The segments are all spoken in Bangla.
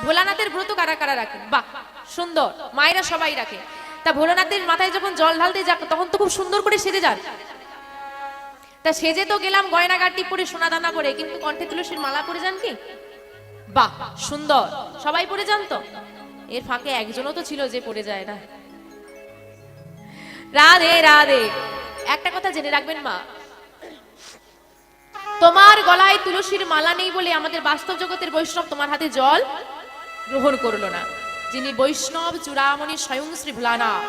ভোলানাথের ব্রত কারা কারা রাখেন? বাহ, সুন্দর, মায়েরা সবাই রাখে। তা ভোলানাথের মাথায় যখন জল ঢালতে যাক তখন তো খুব সুন্দর করে সেজে যান। তা সেজে তো গেলাম গয়নাগাটি পরে, সোনা দানা পরে, কিন্তু কণ্ঠে তুলসীর মালা পরে যান কি? বাহ, সুন্দর, সবাই পরে যান তো? এর ফাঁকে একজনও তো ছিল যে পরে যায় না। রাধে রাধে। একটা কথা জেনে রাখবেন মা, তোমার গলায় তুলসীর মালা নেই বলে আমাদের বাস্তব জগতের বৈষ্ণব তোমার হাতে জল গ্রহণ করলো না। যিনি বৈষ্ণব চূড়ামণি স্বয়ং শ্রী ভোলানাথ,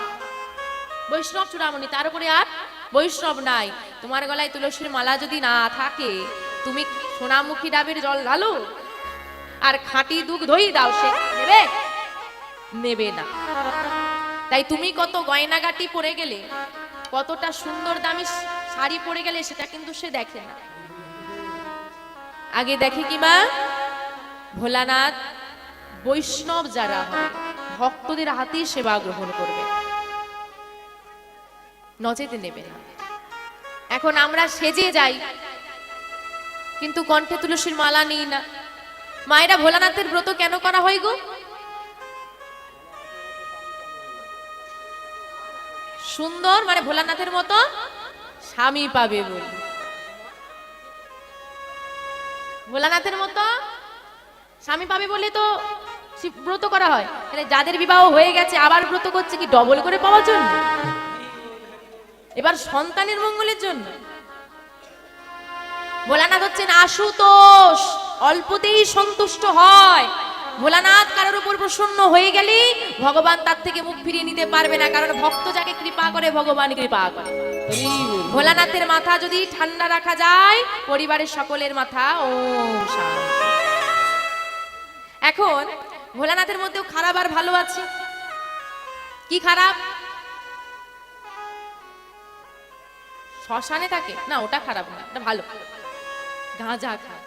বৈষ্ণব চূড়ামণি, তার উপরে আর বৈষ্ণব নাই। তোমার গলায় তুলসীর মালা যদি না থাকে, তুমি সোনামুখী ডাবের জল ঢালো আর খাঁটি দুধই দাও, সে নেবে? নেবে না। তাই তুমি কত গয়নাগাটি পরে গেলে, কতটা সুন্দর দামি শাড়ি পরে গেলে, সেটা কিন্তু সে দেখে না। আগে দেখে কি মা? ভোলানাথ বৈষ্ণব যারা হয় ভক্তদের হাতেই সেবা গ্রহণ করবে, নচেতে নেবে না। এখন আমরা সেজে যাই কিন্তু কণ্ঠে তুলসীর মালা নিই না। মায়েরা ভোলানাথের ব্রত কেন করা হয় গো? সুন্দর, মানে ভোলানাথের মতো স্বামী পাবে বলে। ভোলানাথের মতো স্বামী পাবে বলে তো ব্রত করা হয়। যাদের বিবাহ হয়ে গেছে আবার ব্রত করছে কি ডবল করে পাওয়ার জন্য? এবার সন্তানের মঙ্গলের জন্য। ভোলানাথ হচ্ছেন আশুতোষ, অল্পতেই সন্তুষ্ট হয়। ভোলানাথ কারোর উপর প্রসন্ন হয়ে গেলে ভগবান তার থেকে মুখ ফিরিয়ে নিতে পারবে না, কারণ ভক্ত যাকে কৃপা করে ভগবান কৃপা করে। ভোলানাথের মাথা যদি ঠান্ডা রাখা যায়, পরিবারের সকলের মাথা ওম শান্তি। এখন ভোলানাথের মধ্যেও খারাপ আর ভালো আছে। কি খারাপ? শ্মশানে থাকে না, ওটা খারাপ না, ওটা ভালো। গাঁজা খায়।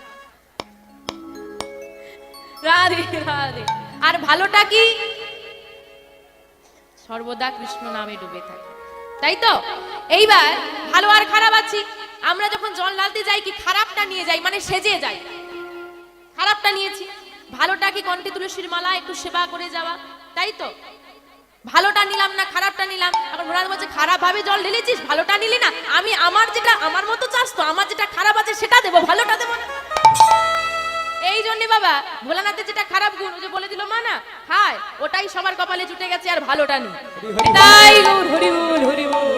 রাধে রাধে। আর ভালোটা কি? সর্বদা কৃষ্ণ নামে ডুবে থাকে, তাই তো? এইবার ভালো আর খারাপ আছে। আমরা যখন জল ঢালতে যাই কি খারাপটা নিয়ে যাই, মানে সেজে যাই, খারাপটা নিয়েছি। ভালোটা কি কণ্ঠে তুলসীর মালা, একটু সেবা করে যাওয়া, তাই তো? ভালোটা নিলাম না খারাপটা নিলাম। এখন ভোলানাথ বলছে খারাপ ভাবে জল ঢেলেছিস, ভালোটা নিলি না। আমি আমার যেটা আমার মতো চাস তো, আমার যেটা খারাপ আছে সেটা দেবো, ভালোটা দেবো না। এই জন্য বাবা ভোলানাথের যেটা খারাপ গুণ, ও যে বলে দিল মা না খায়, ওটাই সবার কপালে জুটে গেছে, আর ভালোটা নেই। তাই হরি বল হরি বল।